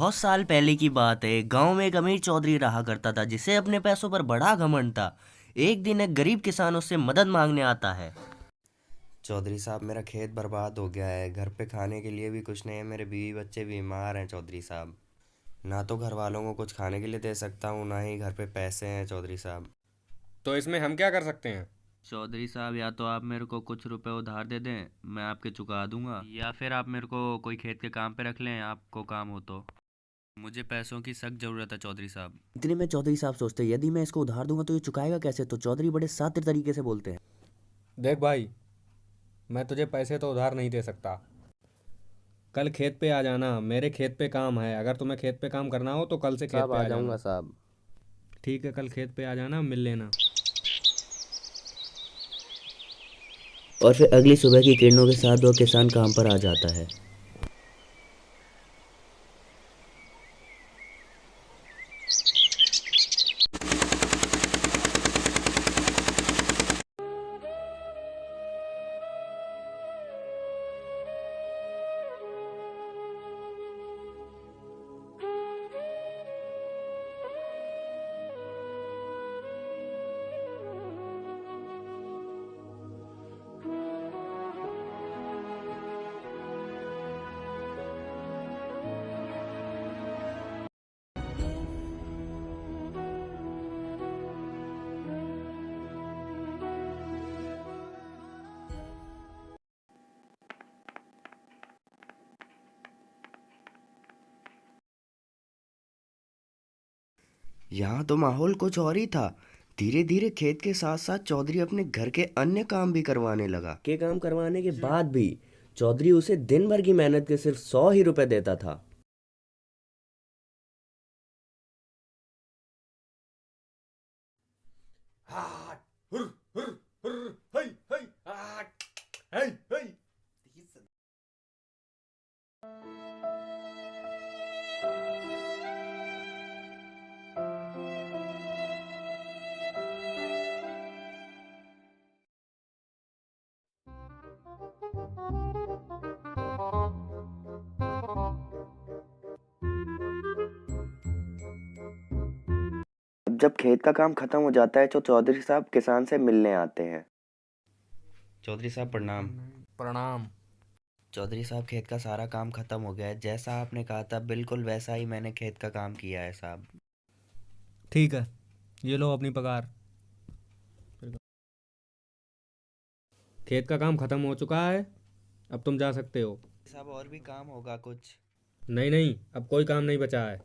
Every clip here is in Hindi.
बहुत साल पहले की बात है। गांव में एक अमीर चौधरी रहा करता था जिसे अपने पैसों पर बड़ा घमंड था। एक दिन एक गरीब किसान उससे मदद मांगने आता है। चौधरी साहब, मेरा खेत बर्बाद हो गया है। घर पे खाने के लिए भी कुछ नहीं है। मेरे बीवी बच्चे बीमार हैं चौधरी साहब। ना तो घर वालों को कुछ खाने के लिए दे सकता हूँ, ना ही घर पे पैसे हैं चौधरी साहब। तो इसमें हम क्या कर सकते हैं? चौधरी साहब, या तो आप मेरे को कुछ रुपए उधार दे दें, मैं आपके चुका दूंगा, या फिर आप मेरे को कोई खेत के काम पे रख लें, आपको काम हो तो। मुझे पैसों की सख्त ज़रूरत है चौधरी साहब। इतने में चौधरी साहब सोचते हैं, यदि मैं इसको उधार दूंगा तो ये चुकाएगा कैसे। तो चौधरी बड़े शातिर तरीके से बोलते हैं। देख भाई, मैं तुझे पैसे तो उधार नहीं दे सकता। कल खेत पे आ जाना, मेरे खेत पे काम है। अगर तुम्हें खेत पे काम करना हो तो कल से खेत साहब पे आ आ जाऊंगा जाना। साहब। ठीक है, कल खेत पे आ जाना, मिल लेना। और फिर अगली सुबह की किरणों के साथ वह किसान काम पर आ जाता है। यहाँ तो माहौल कुछ और ही था। धीरे धीरे खेत के साथ साथ चौधरी अपने घर के अन्य काम भी करवाने लगा। के काम करवाने के बाद भी चौधरी उसे दिन भर की मेहनत के सिर्फ 100 ही रुपए देता था। अब जब खेत का काम खत्म हो जाता है तो चौधरी साहब किसान से मिलने आते हैं। चौधरी साहब प्रणाम। प्रणाम। चौधरी साहब, खेत का सारा काम खत्म हो गया है। जैसा आपने कहा था बिल्कुल वैसा ही मैंने खेत का काम किया है साहब। ठीक है, ये लो अपनी पगार। खेत का काम खत्म हो चुका है, अब तुम जा सकते हो। साहब, और भी काम होगा कुछ? नहीं नहीं, अब कोई काम नहीं बचा है।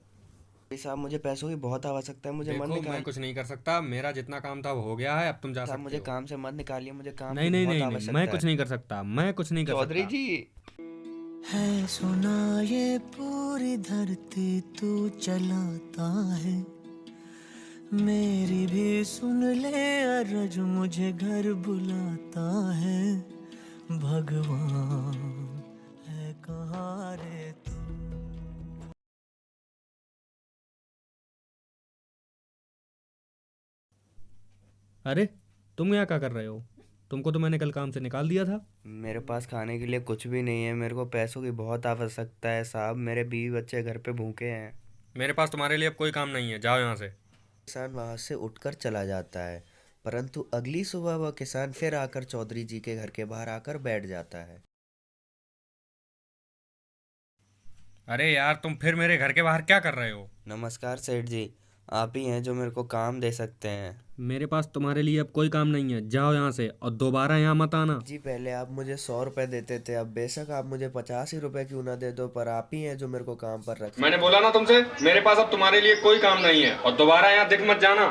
साहब, मुझे पैसों की बहुत आवश्यकता है। मुझे मत देखो, मैं निकाल। कुछ नहीं कर सकता, मेरा जितना काम था वो हो गया है, अब तुम जा साहब, सकते मुझे हो। काम से मत निकालिए। मुझे काम की नहीं नहीं बहुत नहीं नहीं, मैं आवश्यकता कुछ है। नहीं कर सकता, मैं कुछ नहीं कर चौधरी सकता। जी। है सुना ये पूरी धरती तू चलाता है। मेरी भी सुन ले अरज, मुझे घर बुलाता है। भगवान है कहाँ रे तू। अरे, तुम यहाँ क्या कर रहे हो? तुमको तो मैंने कल काम से निकाल दिया था। मेरे पास खाने के लिए कुछ भी नहीं है। मेरे को पैसों की बहुत आवश्यकता है साहब। मेरे बीवी बच्चे घर पे भूखे हैं। मेरे पास तुम्हारे लिए अब कोई काम नहीं है, जाओ यहाँ से। किसान वहां से उठकर चला जाता है। परंतु अगली सुबह वह किसान फिर आकर चौधरी जी के घर के बाहर आकर बैठ जाता है। अरे यार, तुम फिर मेरे घर के बाहर क्या कर रहे हो? नमस्कार सेठ जी। आप ही हैं जो मेरे को काम दे सकते हैं। मेरे पास तुम्हारे लिए अब कोई काम नहीं है, जाओ यहाँ से और दोबारा यहाँ मत आना। जी, पहले आप मुझे 100 रुपए देते थे। अब बेशक आप मुझे 50 ही रुपए क्यों ना दे दो, पर आप ही हैं जो मेरे को काम पर रख मैंने सकते हैं। बोला ना तुमसे, मेरे पास अब तुम्हारे लिए कोई काम नहीं है और दोबारा यहाँ दिख मत जाना।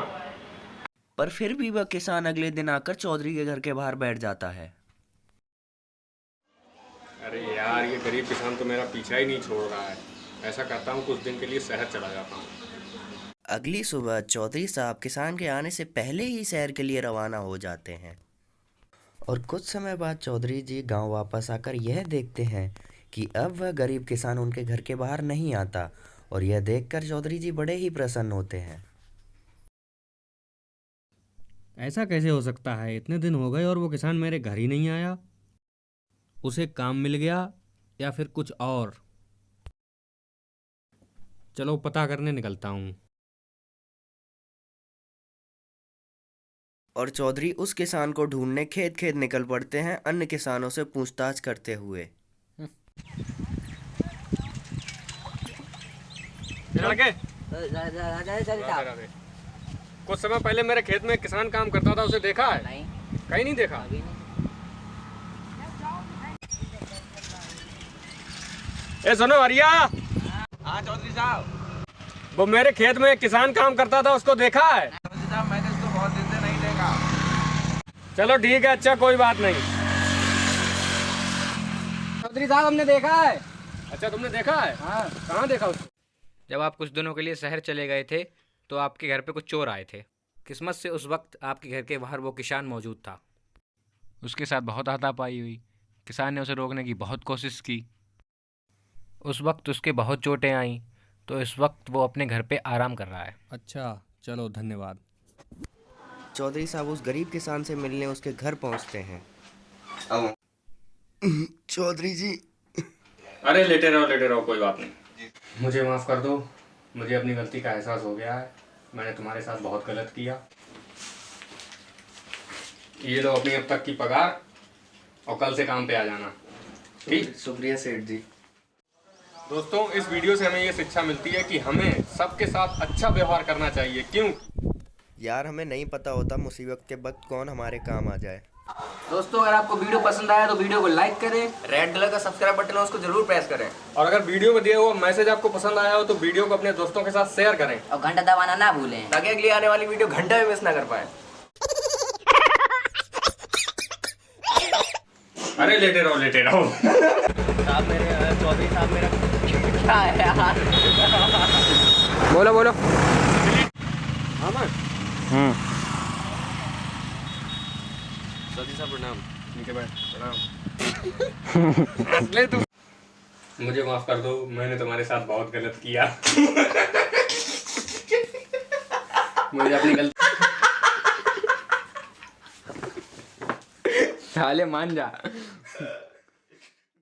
पर फिर भी वह किसान अगले दिन आकर चौधरी के घर के बाहर बैठ जाता है। अरे यार, ये गरीब किसान तो मेरा पीछा ही नहीं छोड़ रहा है। ऐसा करता हूँ, कुछ दिन के लिए शहर चला जाता हूँ। अगली सुबह चौधरी साहब किसान के आने से पहले ही शहर के लिए रवाना हो जाते हैं। और कुछ समय बाद चौधरी जी गांव वापस आकर यह देखते हैं कि अब वह गरीब किसान उनके घर के बाहर नहीं आता। और यह देखकर चौधरी जी बड़े ही प्रसन्न होते हैं। ऐसा कैसे हो सकता है? इतने दिन हो गए और वो किसान मेरे घर ही नहीं आया। उसे काम मिल गया या फिर कुछ और? चलो पता करने निकलता हूँ। और चौधरी उस किसान को ढूंढने खेत खेत निकल पड़ते हैं, अन्य किसानों से पूछताछ करते हुए। लड़के, कुछ समय पहले मेरे खेत में एक किसान काम करता था, उसे देखा है? नहीं, कहीं नहीं देखा? अभी नहीं। ए सुनो हरिया, हाँ चौधरी साहब। वो मेरे खेत में एक किसान काम करता था, उसको देखा है? चौधरी साहब मैंने उसको बहुत दिन से नहीं देखा। चलो ठीक है, अच्छा कोई बात नहीं। चौधरी साहब हमने देखा है। अच्छा तुमने देखा है? हाँ। कहाँ देखा उसको? जब आप कुछ दिनों के लिए शहर चले गए थे तो आपके घर पे कुछ चोर आए थे। किस्मत से उस वक्त आपके घर के बाहर वो किसान मौजूद था। उसके साथ बहुत हाथापाई हुई। किसान ने उसे रोकने की बहुत कोशिश की। उस वक्त उसके बहुत चोटें आईं, तो इस वक्त वो अपने घर पे आराम कर रहा है। अच्छा चलो धन्यवाद। चौधरी साहब उस गरीब किसान से मिलने उसके घर पहुंचते हैं। चौधरी जी। अरे लेटे रहो कोई बात नहीं। मुझे माफ़ कर दो, मुझे अपनी गलती का एहसास हो गया है। मैंने तुम्हारे साथ बहुत गलत किया। ये लो अपनी अब तक की पगार, और कल से काम पे आ जाना। ठीक? शुक्रिया सेठ जी। दोस्तों, इस वीडियो से हमें ये शिक्षा मिलती है कि हमें सबके साथ अच्छा व्यवहार करना चाहिए। क्यों? यार हमें नहीं पता होता मुसीबत के वक्त कौन हमारे काम आ जाए। दोस्तों अगर आपको वीडियो पसंद आया तो वीडियो को लाइक करें, रेड कलर का सब्सक्राइब बटन है उसको जरूर प्रेस करें, और अगर वीडियो में दिया हुआ मैसेज आपको पसंद आया हो तो वीडियो को अपने दोस्तों के साथ शेयर करें, और घंटा दबाना ना भूलें ताकि अगली आने वाली वीडियो घंटा भी मिस ना कर पाए। अरे लेटे रहो। साहब मेरे चौधरी साहब मेरा क्या है यार। बोलो। हाँ मैं चौधरी साहब प्रणाम। नीचे बैठ। ले तू। मुझे माफ कर दो, मैंने तुम्हारे साथ बहुत गलत किया। मुझे अपनी गलती साले मान जा।